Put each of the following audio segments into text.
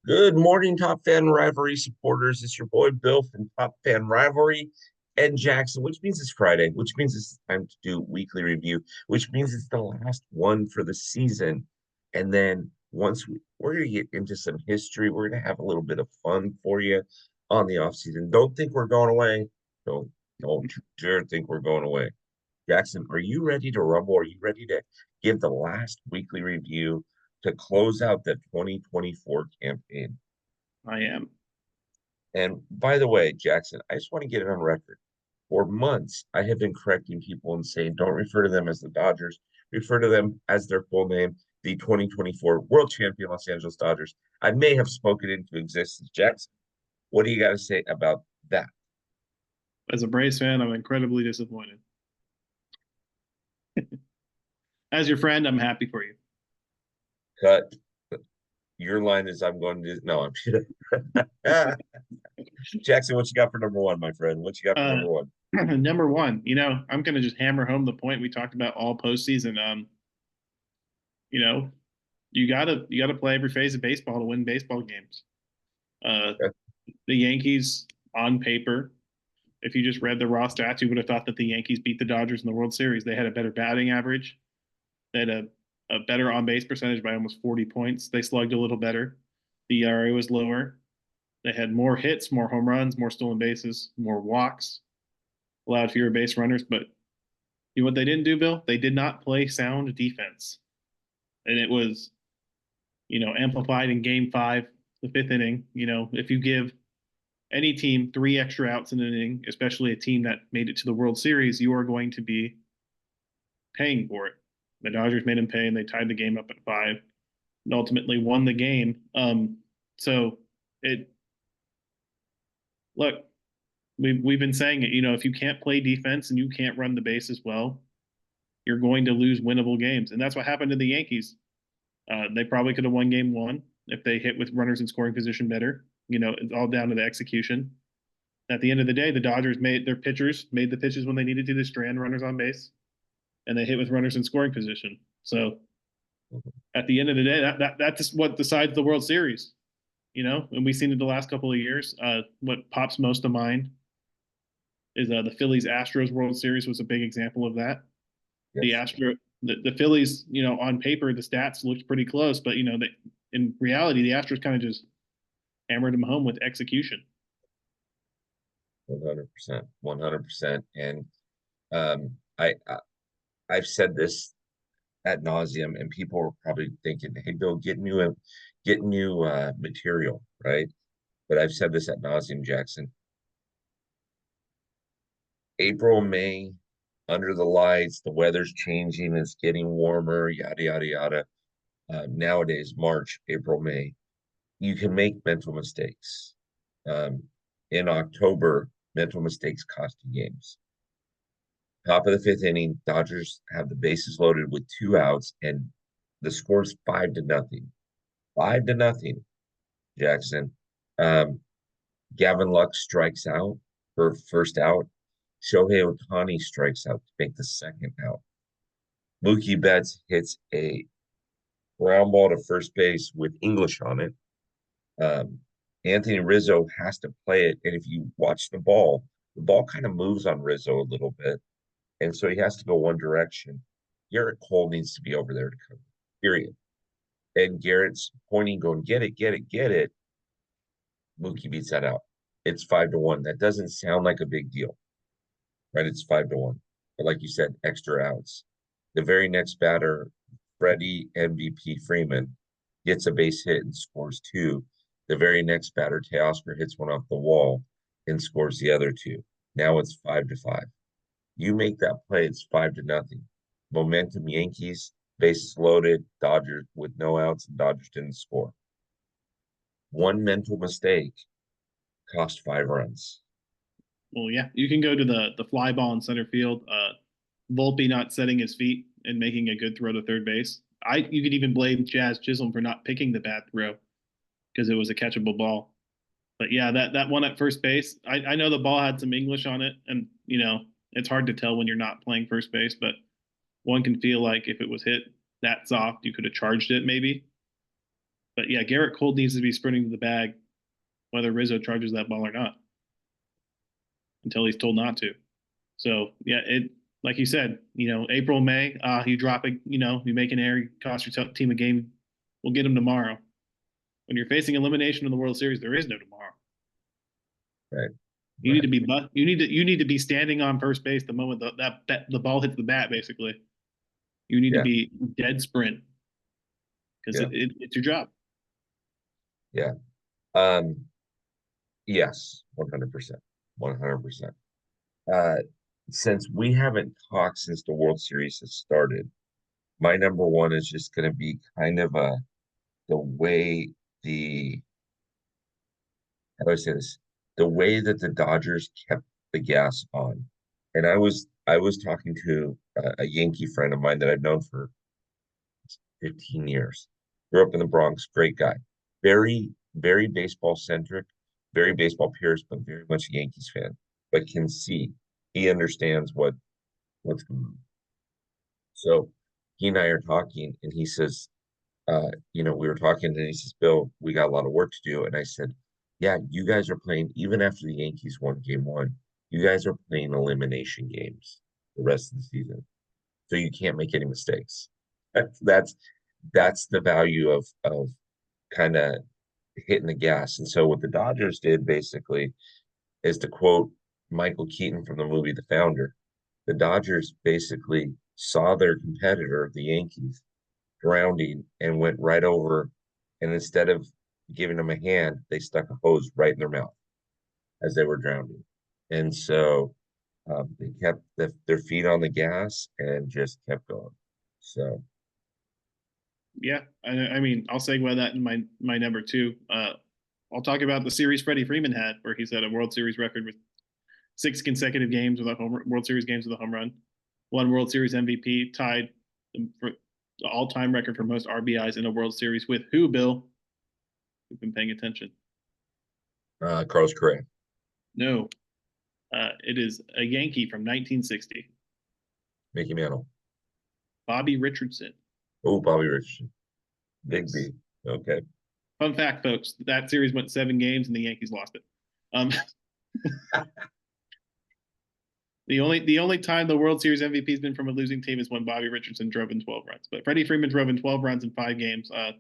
Good morning, Top Fan Rivalry supporters. It's your boy Bill from Top Fan Rivalry and Jackson, which means it's Friday, which means it's time to do weekly review, which means it's the last one for the season. And then once we're going to get into some history, we're going to have a little bit of fun for you on the off season. Don't think we're going away. Don't you dare think we're going away. Jackson, are you ready to rumble? Are you ready to give the last weekly review to close out the 2024 campaign? I am. And by the way, Jackson, I just want to get it on record. For months, I have been correcting people and saying, don't refer to them as the Dodgers, refer to them as their full name, the 2024 World Champion Los Angeles Dodgers. I may have spoken into existence. Jackson, what do you got to say about that? As a Braves fan, I'm incredibly disappointed. As your friend, I'm happy for you. Cut. Your line is, I'm going to, no, I'm kidding. Jackson, what you got for number one, my friend? What you got for Uh, number one? Number one, I'm going to just hammer home the point we talked about all postseason. You know, you gotta play every phase of baseball to win baseball games. Uh, the Yankees, on paper, if you just read the raw stats, you would have thought that the Yankees beat the Dodgers in the World Series. They had a better batting average. They had a better on base percentage by almost 40 points. They slugged a little better. The ERA was lower. They had more hits, more home runs, more stolen bases, more walks, allowed fewer base runners. But you know what they didn't do, Bill? They did not play sound defense. And it was, amplified in game five, the fifth inning. If you give any team three extra outs in an inning, especially a team that made it to the World Series, you are going to be paying for it. The Dodgers made them pay, and they tied the game up at five, and ultimately won the game. So it look, we've been saying it. If you can't play defense and you can't run the base as well, you're going to lose winnable games, and that's what happened to the Yankees. They probably could have won game one if they hit with runners in scoring position better. It's all down to the execution. At the end of the day, the Dodgers made their pitchers made the pitches when they needed to strand runners on base, and they hit with runners in scoring position. So at the end of the day, that's what decides the World Series. And we've seen it the last couple of years. What pops most to mind is the Phillies Astros World Series was a big example of that. The Yes, Astro the Phillies, on paper the stats looked pretty close, but in reality the Astros kind of just hammered them home with execution. 100%, 100%. And I I've said this ad nauseum, and people are probably thinking, "Hey, Bill, get new material, right?" But I've said this ad nauseum, Jackson. April, May, under the lights, the weather's changing, it's getting warmer, yada yada yada. Nowadays, March, April, May, you can make mental mistakes. Um, in October, mental mistakes cost you games. Top of the fifth inning, Dodgers have the bases loaded with two outs, and the score's 5-0. 5-0, Jackson. Um, Gavin Lux strikes out for first out. Shohei Ohtani strikes out to make the second out. Mookie Betts hits a ground ball to first base with English on it. Um, Anthony Rizzo has to play it, and if you watch the ball kind of moves on Rizzo a little bit, and so he has to go one direction. Garrett Cole needs to be over there to cover, period. And Garrett's pointing, going, get it, get it, get it. Mookie beats that out. It's 5-1. That doesn't sound like a big deal, right? It's 5-1. But like you said, extra outs. The very next batter, Freddie MVP Freeman, gets a base hit and scores two. The very next batter, Teoscar, hits one off the wall and scores the other two. Now it's 5-5. You make that play, it's 5-0. Momentum Yankees, bases loaded, Dodgers with no outs, and Dodgers didn't score. One mental mistake cost 5 runs. Well, yeah, you can go to the fly ball in center field. Volpe not setting his feet and making a good throw to third base. You could even blame Jazz Chisholm for not picking the bad throw because it was a catchable ball. But yeah, that one at first base, I know the ball had some English on it, and it's hard to tell when you're not playing first base, but one can feel like if it was hit that soft, you could have charged it maybe. But yeah, Garrett Cole needs to be sprinting to the bag, whether Rizzo charges that ball or not, until he's told not to. So yeah, it like you said, April, May, you drop it, you make an error, you cost your team a game. We'll get them tomorrow. When you're facing elimination in the World Series, there is no tomorrow. Right. You need Right. to be you need to be standing on first base the moment the ball hits the bat. Basically, you need to Yeah. be dead sprint because Yeah. it's your job. Yeah. Yes, 100%. 100%. Uh, since we haven't talked since the World Series has started, my number one is just going to be kind of the way the how do I say this? The way that the Dodgers kept the gas on. And I was talking to a Yankee friend of mine that I've known for 15 years. Grew up in the Bronx, great guy. Very, very baseball centric, very baseball purist, but very much a Yankees fan. But can see, he understands what's going on. So he and I are talking, and he says, we were talking, and he says, Bill, we got a lot of work to do. And I said, yeah, you guys are playing, even after the Yankees won game one, you guys are playing elimination games the rest of the season. So you can't make any mistakes. That's that's the value of kind of hitting the gas. And so what the Dodgers did basically is, to quote Michael Keaton from the movie The Founder, the Dodgers basically saw their competitor, the Yankees, drowning and went right over, and instead of giving them a hand, they stuck a hose right in their mouth as they were drowning. And so they kept their feet on the gas and just kept going. So Yeah, I mean, I'll segue that in my number two. I'll talk about the series Freddie Freeman had, where he set a World Series record with 6 consecutive games with a World Series games with a home run, one World Series MVP, tied for the all-time record for most RBIs in a World Series with who? Bill, you've been paying attention. Carlos Correa, No, it is a Yankee from 1960, Mickey Mantle, Bobby Richardson. oh Bobby Richardson, Big Yes. B. Okay. Fun fact, folks: that series went 7 games and the Yankees lost it. Um, the only time the World Series MVP has been from a losing team is when Bobby Richardson drove in 12 runs. But Freddie Freeman drove in 12 runs in 5 games, a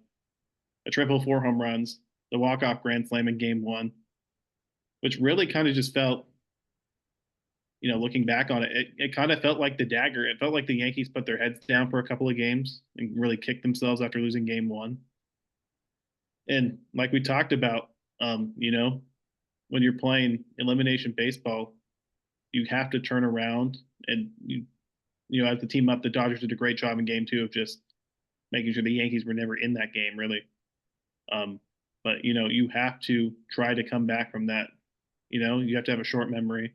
triple, 4 home runs, the walk-off grand slam in game one, which really kind of just felt, looking back on it, it kind of felt like the dagger. It felt like the Yankees put their heads down for a couple of games and really kicked themselves after losing game one. And like we talked about, when you're playing elimination baseball, you have to turn around and as the team up, the Dodgers did a great job in game two of just making sure the Yankees were never in that game, really. Um, but you have to try to come back from that. You have to have a short memory.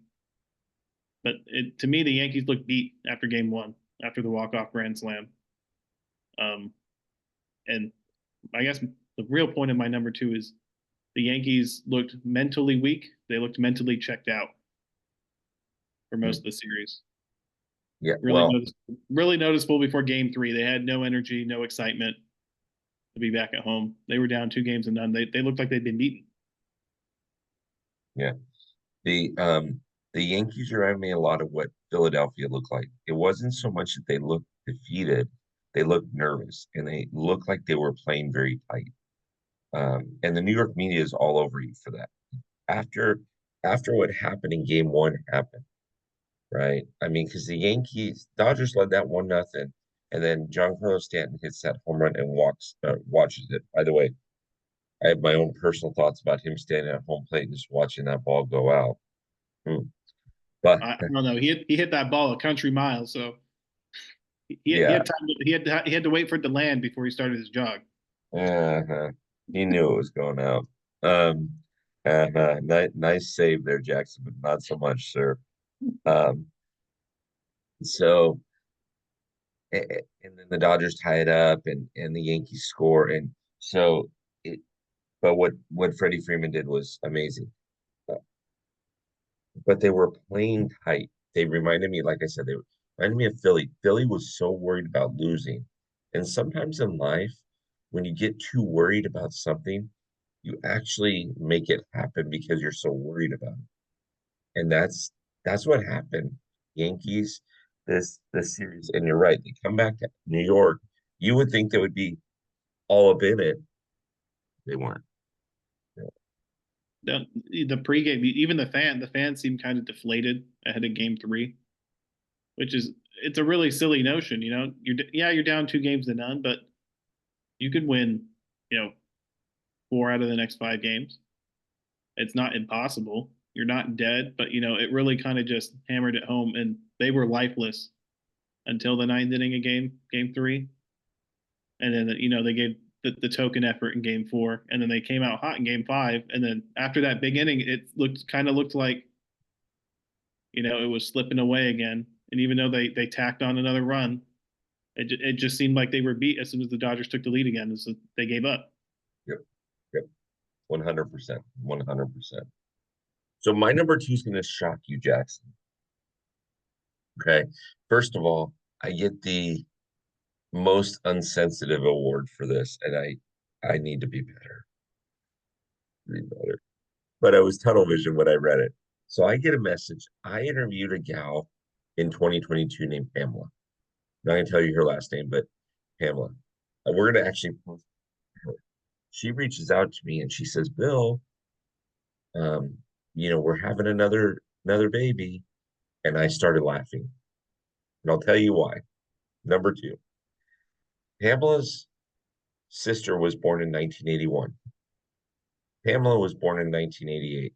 But to me, the Yankees looked beat after game one, after the walk-off grand slam. Um, and I guess the real point of my number two is the Yankees looked mentally weak. They looked mentally checked out for most of the series. Yeah. Really Well, really noticeable before game three. They had no energy, no excitement to be back at home. They were down 2 games to none. They looked like they'd been beaten. yeah. The Yankees remind me a lot of what Philadelphia looked like. It wasn't so much that they looked defeated, they looked nervous and they looked like they were playing very tight. And the New York media is all over you for that. After after what happened in game one happened, right? I mean, because the Yankees, Dodgers led that 1-0, and then Giancarlo Stanton hits that home run and watches it. By the way, I have my own personal thoughts about him standing at home plate and just watching that ball go out. Hmm. But I don't know. He hit that ball a country mile, so he yeah, had time. He had to wait for it to land before he started his jog. uh-huh. He knew it was going out. Um, nice save there, Jackson, but not so much, sir. Um, so and then the Dodgers tie it up, and the Yankees score, and so it. But what Freddie Freeman did was amazing. Uh, But they were playing tight. They reminded me, like I said, they reminded me of Philly. Philly was so worried about losing, and sometimes in life, when you get too worried about something, you actually make it happen because you're so worried about it. And that's what happened. Yankees, this series, and you're right, they come back to New York. You would think they would be all up in it. They weren't. The pregame, even the fans seemed kind of deflated ahead of Game 3, which is it's a really silly notion. You're down 2 games to none, but you could win, 4 out of the next 5 games. It's not impossible. You're not dead, but it really kind of just hammered it home, and they were lifeless until the ninth inning of Game 3, and then they gave the token effort in Game 4, and then they came out hot in Game 5, and then after that big inning, it looked like it was slipping away again, and even though they tacked on another run, it just seemed like they were beat as soon as the Dodgers took the lead again, so they gave up. Yep, yep, 100%, 100%. So my number two is going to shock you, Jackson. Okay, first of all, I get the most unsensitive award for this, and I need to be better. Be better. But I was tunnel vision when I read it. So I get a message. I interviewed a gal in 2022 named Pamela. I'm not gonna tell you her last name, but Pamela. We're gonna actually post her. She reaches out to me and she says, Bill, um, we're having another baby. And I started laughing. And I'll tell you why. Number two, Pamela's sister was born in 1981. Pamela was born in 1988.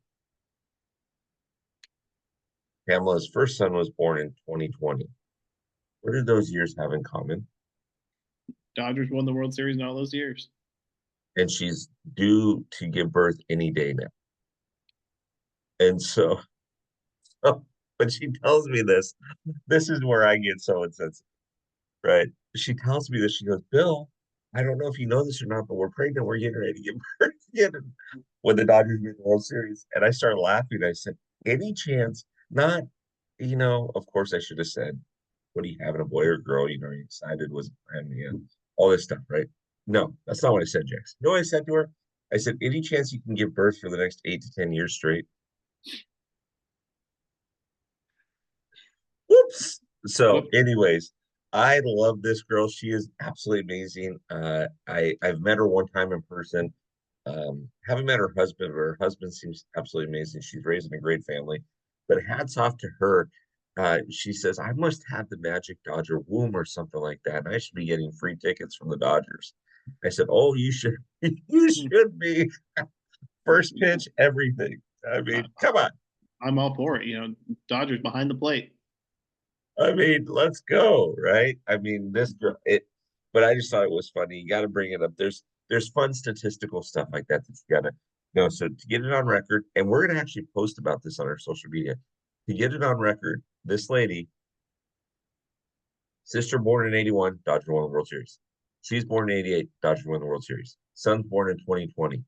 Pamela's first son was born in 2020. What did those years have in common? Dodgers won the World Series in all those years. And she's due to give birth any day now. And so, when she tells me this is where I get so insensitive, right? She tells me this. She goes, Bill, I don't know if you know this or not, but we're pregnant. We're getting ready to give birth again when the Dodgers win the World Series. And I started laughing. I said, any chance? Not, of course I should have said, what are you having, a boy or a girl? Are you excited? Was it family and all this stuff, right? No, that's not what I said, Jax. You know what I said to her? I said, any chance you can give birth for the next 8 to 10 years straight? Whoops. So, Whoop. anyways, I love this girl. She is absolutely amazing. I've met her one time in person. Haven't met her husband, but her husband seems absolutely amazing. She's raising a great family. But hats off to her. She says, I must have the magic Dodger womb or something like that. And I should be getting free tickets from the Dodgers. I said, oh, you should you should be. First pitch, everything. I mean, come on. I'm all for it. Dodgers behind the plate. I mean, let's go, right? I mean, but I just thought it was funny. You got to bring it up. There's fun statistical stuff like that you got to know. So to get it on record, and we're gonna actually post about this on our social media. To get it on record, this lady, sister born in 81, Dodgers won the World Series. She's born in 88, Dodgers won the World Series. Son's born in 2020,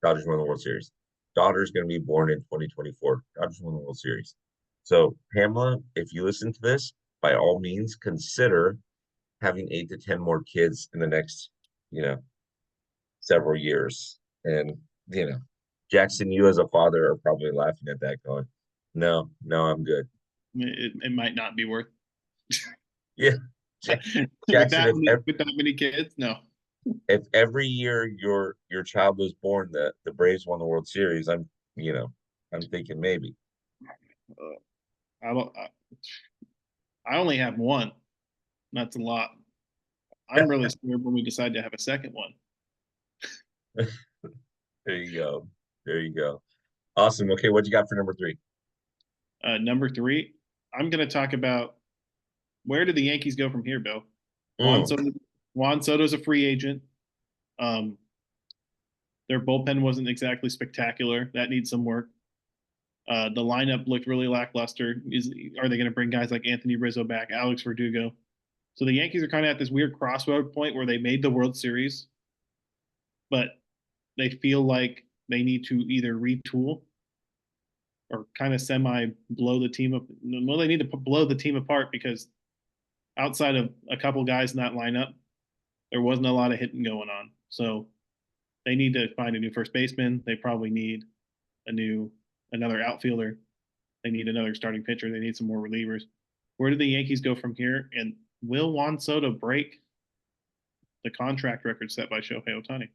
Dodgers won the World Series. Daughter's going to be born in 2024. Dodgers won the World Series. So, Pamela, if you listen to this, by all means, consider having 8 to 10 more kids in the next, you know, several years. And, Jackson, you as a father are probably laughing at that going, no, no, I'm good. It might not be worth Yeah. with Jackson, that many kids. No, if every year your child was born, the Braves won the World Series, I'm thinking maybe. I don't. I only have one. That's a lot. I'm really scared when we decide to have a second one. There you go. There you go. Awesome. Okay, what you got for number three? Number 3, I'm going to talk about where do the Yankees go from here, Bill? Juan Mm, Soto. Juan Soto's a free agent. Um, their bullpen wasn't exactly spectacular. That needs some work. The lineup looked really lackluster. Are they going to bring guys like Anthony Rizzo back, Alex Verdugo? So the Yankees are kind of at this weird crossroad point where they made the World Series, but they feel like they need to either retool or kind of semi blow the team up. Well, they need to blow the team apart because outside of a couple guys in that lineup, There wasn't a lot of hitting going on. So they need to find a new first baseman. They probably need another outfielder. They need another starting pitcher. They need some more relievers. Where do the Yankees go from here? And will Juan Soto break the contract record set by Shohei Ohtani?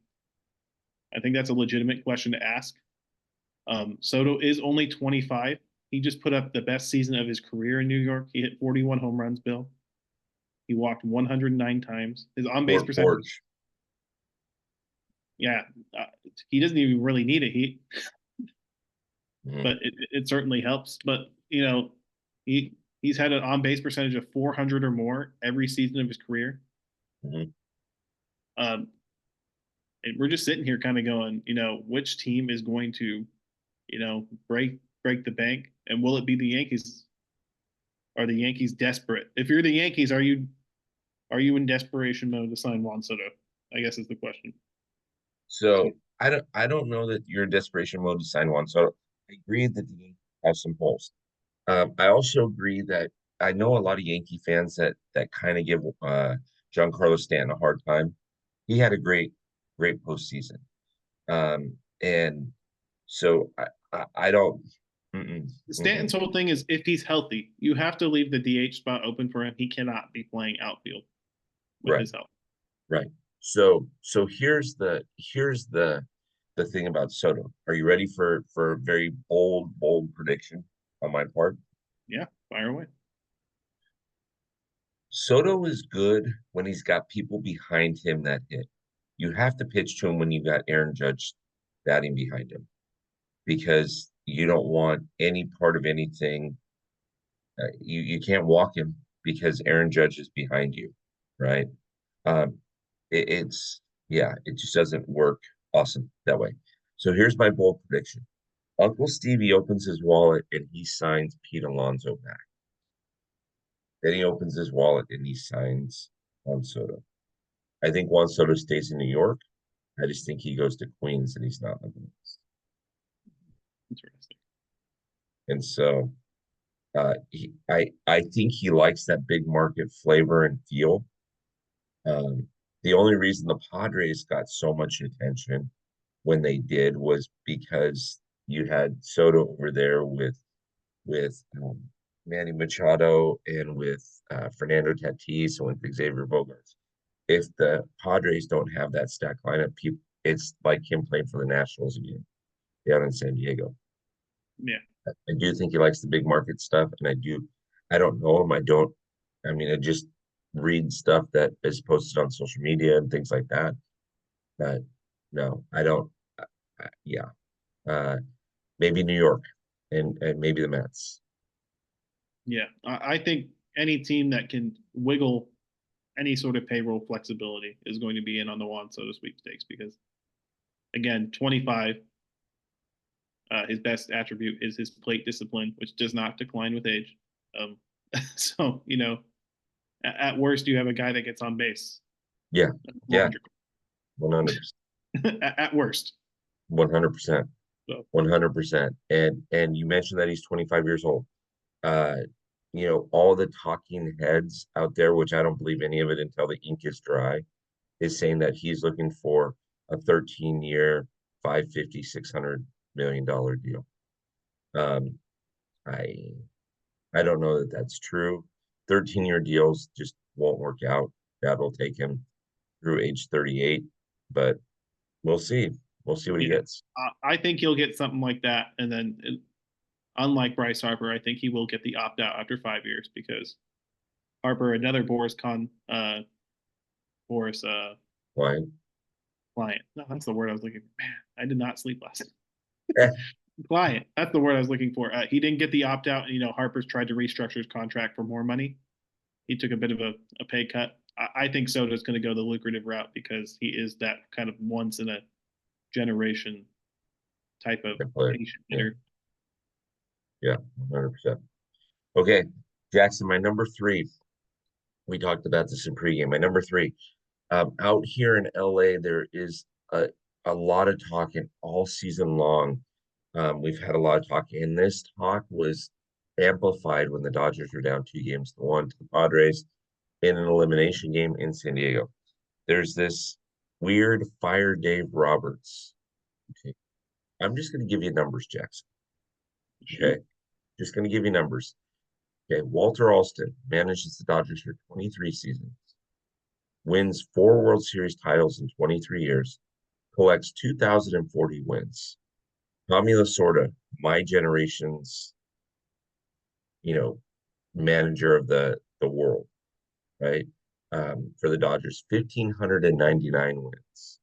I think that's a legitimate question to ask. Soto is only 25. He just put up the best season of his career in New York. He hit 41 home runs, Bill. He walked 109 times. His on base Short percentage, porch. yeah, uh, he doesn't even really need it. Mhm, But it certainly helps. But he's had an on base percentage of 400 or more every season of his career. mhm. Um, and we're just sitting here kind of going, which team is going to, break the bank, and will it be the Yankees? Are the Yankees desperate? If you're the Yankees, are you in desperation mode to sign Juan Soto? I guess is the question. So I don't know that you're in desperation mode to sign one. So I agree that the Yankees have some holes. I also agree that I know a lot of Yankee fans that kind of give Giancarlo Stanton a hard time. He had a great postseason. And so I don't. Mm-mm, Stanton's mm-mm. whole thing is if he's healthy, you have to leave the DH spot open for him. He cannot be playing outfield with Right, his health. right. So here's the thing about Soto. Are you ready for a very bold prediction on my part? Yeah, fire away. Soto is good when he's got people behind him that hit. You have to pitch to him when you got Aaron Judge batting behind him because you don't want any part of anything. You can't walk him because Aaron Judge is behind you, right? Um, it's yeah, it just doesn't work awesome that way. So here's my bold prediction: Uncle Stevie opens his wallet and he signs Pete Alonso back. Then he opens his wallet and he signs Juan Soto. I think Juan Soto stays in New York. I just think he goes to Queens and he's not living. Interesting. And so I think he likes that big market flavor and feel. Um, the only reason the Padres got so much attention when they did was because you had Soto over there with Manny Machado and with Fernando Tatis and with Xavier Bogaerts. If the Padres don't have that stack lineup, people, it's like him playing for the Nationals again down in San Diego. Yeah. I do think he likes the big market stuff, and I don't know him. I mean, I just read stuff that is posted on social media and things like that. But no, I don't. Yeah, uh, maybe New York and maybe the Mets. Yeah. I think any team that can wiggle any sort of payroll flexibility is going to be in on the Juan Soto sweepstakes because, again, 25, his best attribute is his plate discipline, which does not decline with age. Um, so, at worst, you have a guy that gets on base Yeah, yeah, 400 100%, at worst. 100%, So, 100%. And you mentioned that he's 25 years old. Uh, all the talking heads out there, which I don't believe any of it until the ink is dry, is saying that he's looking for a 13-year, 550, $600 million deal. Um, I I don't know that that's true. 13-year deals just won't work out. That'll take him through age 38, but we'll see. We'll see what he yeah, gets. I think he'll get something like that. And then, unlike Bryce Harper, I think he will get the opt out after 5 years because Harper, another Boris Why? client. No, that's the word I was looking for. Man, I did not sleep last night. Eh, Client. That's the word I was looking for. He didn't get the opt out. Harper's tried to restructure his contract for more money. He took a bit of a pay cut. I think Soto's going to go the lucrative route because he is that kind of once in a generation type of good player. patient Yeah, hitter. yeah, 100%. Okay, Jackson, my number three. We talked about this in pregame. My number three. Out here in LA, there is a lot of talking all season long. We've had a lot of talk, and this talk was amplified when the Dodgers were down 2 games to one to the Padres in an elimination game in San Diego. There's this weird Fire Dave Roberts. Okay. I'm just going to give you numbers, Jackson. Shoot. Okay. Just going to give you numbers. Okay. Walter Alston manages the Dodgers for 23 seasons, wins 4 World Series titles in 23 years, collects 2,040 wins. Tommy Lasorda, my generation's, you know, manager of the world, right? For the Dodgers, 1,599 wins.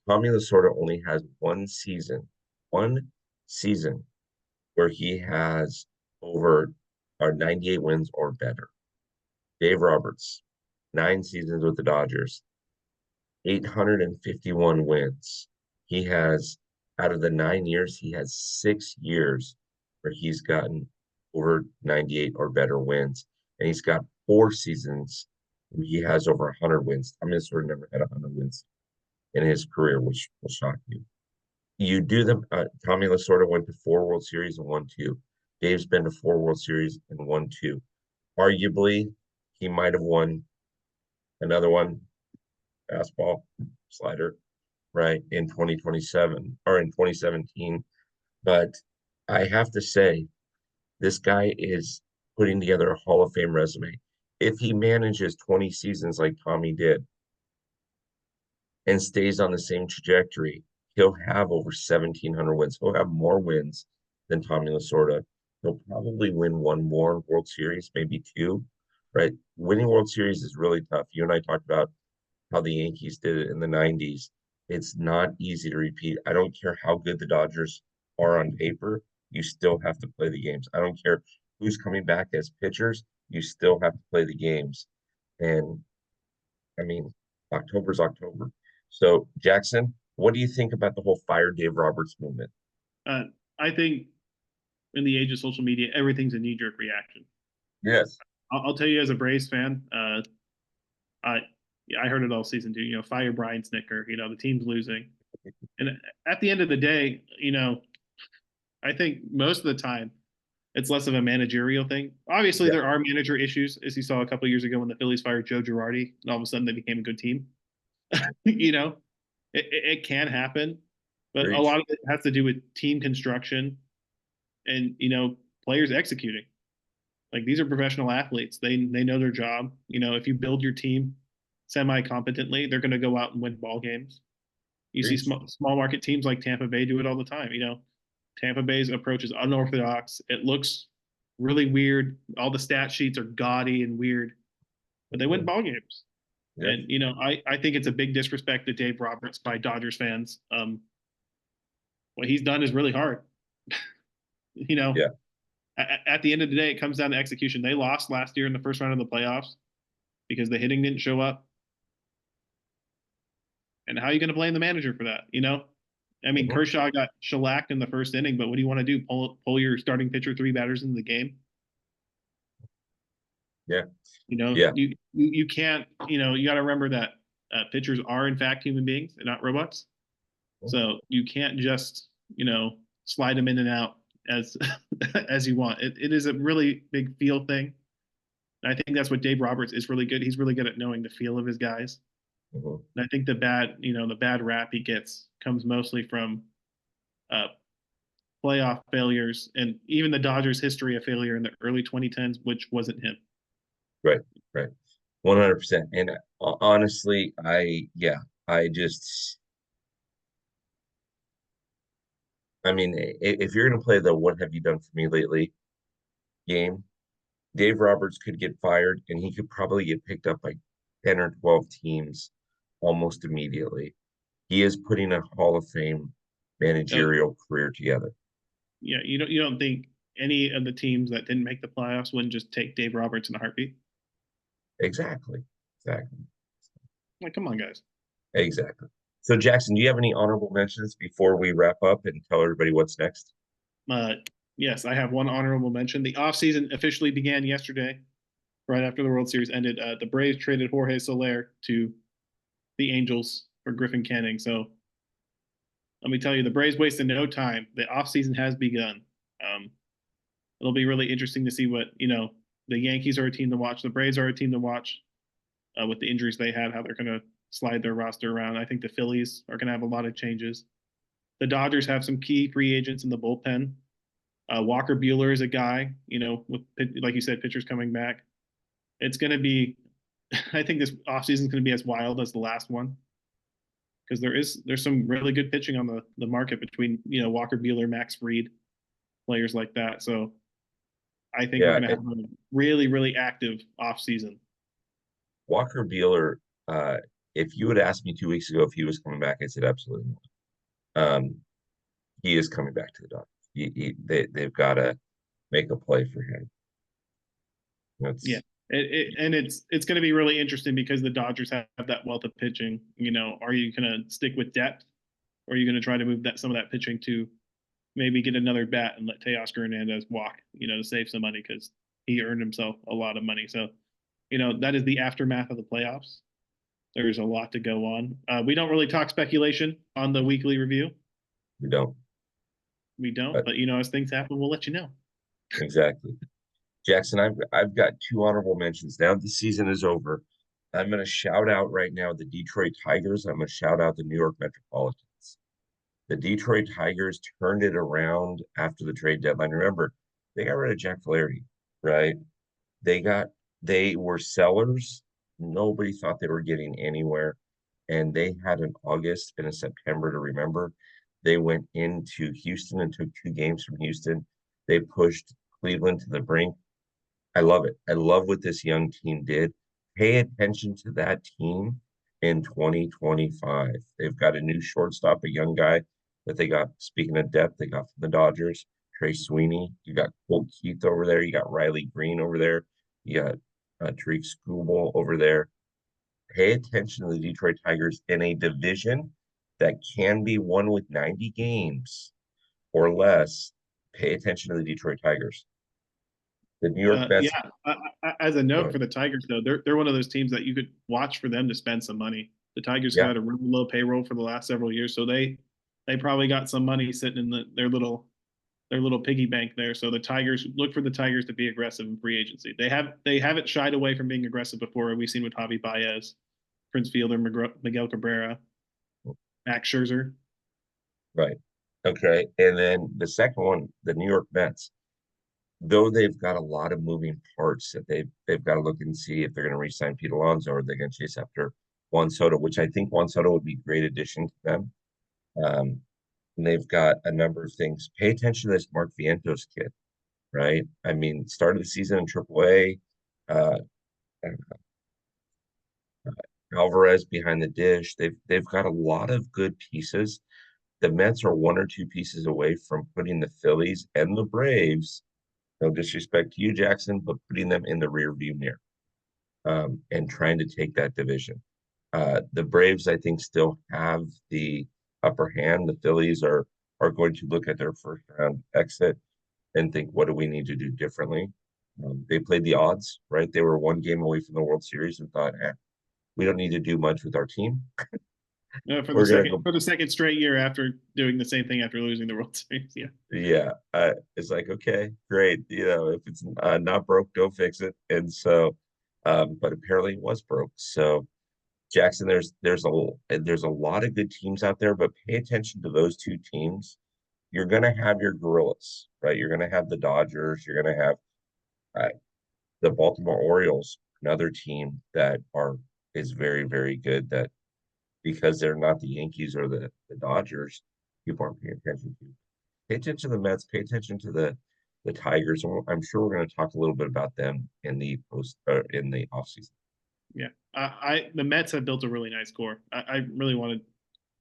Tommy Lasorda only has one season where he has over 98 wins or better. Dave Roberts, 9 seasons with the Dodgers, 851 wins. He has, out of the 9 years, he has 6 years where he's gotten over 98 or better wins. And he's got 4 seasons where he has over 100 wins. I mean, sort of never had 100 wins in his career, which will shock you. You do them. Tommy Lasorda went to 4 World Series and won two. Dave's been to 4 World Series and won two. Arguably, he might have won another one, fastball, slider, right, in 2027 or in 2017. But I have to say, this guy is putting together a Hall of Fame resume. If he manages 20 seasons like Tommy did and stays on the same trajectory, he'll have over 1,700 wins. He'll have more wins than Tommy Lasorda. He'll probably win one more World Series, maybe two, right? Winning World Series is really tough. You and I talked about how the Yankees did it in the 90s. It's not easy to repeat. I don't care how good the Dodgers are on paper, you still have to play the games. I don't care who's coming back as pitchers, you still have to play the games. And I mean, October's October. So, Jackson, what do you think about the whole Fire Dave Roberts movement? Uh, I think in the age of social media, everything's a knee jerk reaction. Yes. I'll tell you as a Braves fan, I yeah, I heard it all season too. Fire Brian Snicker. The team's losing, and at the end of the day, I think most of the time it's less of a managerial thing. Obviously, Yeah. there are manager issues, as you saw a couple of years ago when the Phillies fired Joe Girardi, and all of a sudden they became a good team. you know, it can happen, but a Preach. lot of it has to do with team construction and players executing. Like these are professional athletes. They know their job. If you build your team semi competently, they're going to go out and win ball games. You see Preach. small market teams like Tampa Bay do it all the time. Tampa Bay's approach is unorthodox. It looks really weird. All the stat sheets are gaudy and weird, but they win ball games. Yes. And I think it's a big disrespect to Dave Roberts by Dodgers fans. What he's done is really hard. you know, Yeah. at the end of the day, it comes down to execution. They lost last year in the first round of the playoffs because the hitting didn't show up. And how are you going to blame the manager for that? I mean, Mhm. Kershaw got shellacked in the first inning, but what do you want to do? Pull your starting pitcher 3 batters into the game? Yeah. Yeah. You can't. You got to remember that pitchers are in fact human beings and not robots. So you can't just slide them in and out as as you want. It is a really big feel thing. And I think that's what Dave Roberts is really good. He's really good at knowing the feel of his guys. Mhm. And I think the bad rap he gets comes mostly from uh, playoff failures and even the Dodgers' history of failure in the early 2010s, which wasn't him. Right. Right. 100%. And honestly, yeah, I just, I mean, if you're going to play the "What have you done for me lately" game, Dave Roberts could get fired and he could probably get picked up by 10 or 12 teams almost immediately. He is putting a Hall of Fame Uh, managerial career together. yeah, you don't think any of the teams that didn't make the playoffs wouldn't just take Dave Roberts in a heartbeat? Exactly. Exactly. Like, come on, guys. Exactly. So, Jackson, do you have any honorable mentions before we wrap up and tell everybody what's next? Uh, yes, I have one honorable mention. The offseason officially began yesterday, right after the World Series ended. The Braves traded Jorge Soler to the Angels for Griffin Canning. So let me tell you, the Braves wasted no time. The offseason has begun. Um, it'll be really interesting to see what the Yankees are a team to watch. The Braves are a team to watch with the injuries they had, how they're going to slide their roster around. I think the Phillies are going to have a lot of changes. The Dodgers have some key free agents in the bullpen. Walker Bueller is a guy, with like you said, pitchers coming back. It's going to be, I think this offseason is going to be as wild as the last one because there's some really good pitching on the market between Walker Bueller, Max Fried, players like that. So I think we're Yeah, going to have a really really active offseason. Walker Bueller, if you had asked me 2 weeks ago if he was coming back, I said absolutely not. He is coming back to the Dodgers. They've got to make a play for him. Yeah. That's And it's going to be really interesting because the Dodgers have that wealth of pitching. Are you going to stick with depth, or are you going to try to move some of that pitching to maybe get another bat and let Teoscar Hernandez walk, to save some money because he earned himself a lot of money. So, that is the aftermath of the playoffs. There's a lot to go on. We don't really talk speculation on the weekly review. we don't. We don't, But but as things happen, we'll let you know. exactly. Jackson, I've got two honorable mentions. Now the season is over. I'm going to shout out right now the Detroit Tigers. I'm going to shout out the New York Metropolitans. The Detroit Tigers turned it around after the trade deadline. Remember, they got rid of Jack Flaherty, right? They got they were sellers. Nobody thought they were getting anywhere. And they had an August and a September to remember. They went into Houston and took 2 games from Houston. They pushed Cleveland to the brink. I love it. I love what this young team did. Pay attention to that team in 2025. They've got a new shortstop, a young guy that they got. Speaking of depth, they got from the Dodgers, Trey Sweeney. You got Colt Keith over there. You got Riley Green over there. You got Tariq Skubal over there. Pay attention to the Detroit Tigers in a division that can be won with 90 games or less. Pay attention to the Detroit Tigers. The New York Yeah. Mets. As a note Uh, for the Tigers, though, they're one of those teams that you could watch for them to spend some money. The Tigers have yeah, had a really low payroll for the last several years, so they probably got some money sitting in their little piggy bank there. So the Tigers look for the Tigers to be aggressive in free agency. They haven't shied away from being aggressive before. We've seen with Javi Baez, Prince Fielder, Miguel Cabrera, Max Scherzer. right. Okay. And then the second one, the New York Mets, though they've got a lot of moving parts that they've got to look and see if they're going to re-sign Pete Alonso or they're going to chase after Juan Soto, which I think Juan Soto would be a great addition to them. And they've got a number of things. Pay attention to this Mark Vientos kid, right? I mean, started the season in AAA. Uh, Alvarez behind the dish. They've got a lot of good pieces. The Mets are one or two pieces away from putting the Phillies and the Braves, no disrespect to you, Jackson, but putting them in the rear view mirror and trying to take that division. The Braves, I think, still have the upper hand. The Phillies are going to look at their first round exit and think, what do we need to do differently? They played the odds, right? They were 1 game away from the World Series and thought, we don't need to do much with our team. For the We're gonna second go, for the second straight year after doing the same thing after losing the World Series. Yeah. yeah. It's like, okay, great. If it's not broke, don't fix it. And so, but apparently it was broke. So Jackson, there's a lot of good teams out there, but pay attention to those two teams. You're gonna have your gorillas, right? You're gonna have the Dodgers. You're gonna have uh, the Baltimore Orioles, another team that is very, very good. That because they're not the Yankees or the Dodgers, people aren't paying attention to. Pay attention to the Mets. Pay attention to the Tigers. And I'm sure we're going to talk a little bit about them in the in the offseason. Yeah. The Mets have built a really nice core. I really wanted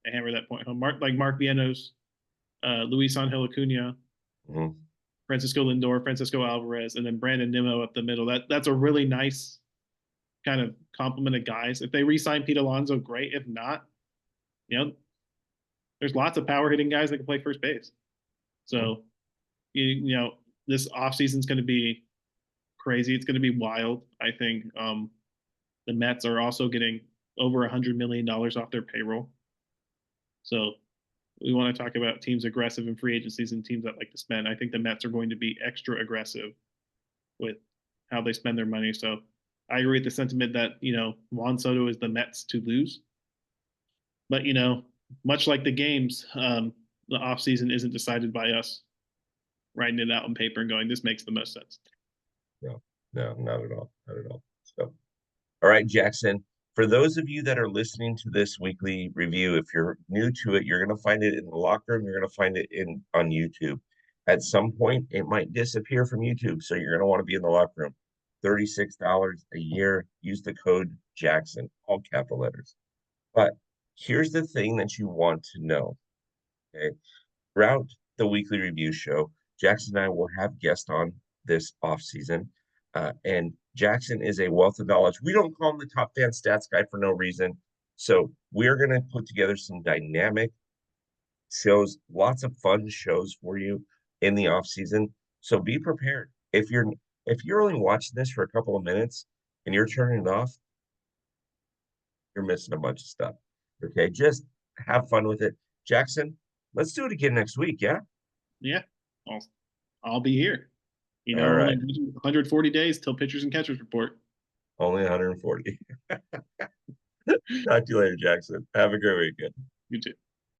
to hammer that point home. Mark Vientos, Luis Angel Acuna, Mm-hmm. Francisco Lindor, Francisco Alvarez, and then Brandon Nimmo up the middle. That's a really nice kind of complement of guys. If they re-sign Pete Alonso, great. If not, you know, there's lots of power hitting guys that can play first base. So this offseason is going to be crazy. It's going to be wild. I think the Mets are also getting over $100 million off their payroll. So we want to talk about teams aggressive in free agencies and teams that like to spend. I think the Mets are going to be extra aggressive with how they spend their money. So I agree with the sentiment that Juan Soto is the Mets to lose. But much like the games, the off season isn't decided by us writing it out on paper and going, "This makes the most sense." No, no, not at all. Not at all. So, all right, Jackson. For those of you that are listening to this weekly review, if you're new to it, you're going to find it in the locker room. You're going to find it in on YouTube. At some point, it might disappear from YouTube, so you're going to want to be in the locker room. $36 a year. Use the code Jackson, all capital letters. But here's the thing that you want to know. Okay, throughout the weekly review show, Jackson and I will have guests on this off season, and Jackson is a wealth of knowledge. We don't call him the top fan stats guy for no reason. So we're going to put together some dynamic shows, lots of fun shows for you in the off season. So be prepared. If you're only watching this for a couple of minutes and you're turning it off, you're missing a bunch of stuff. Okay, just have fun with it. Jackson, let's do it again next week. Yeah. Yeah, I'll I'll be here. All Only right. 140 days till pitchers and catchers report. Only 140. Talk to you later, Jackson. Have a great weekend. You too.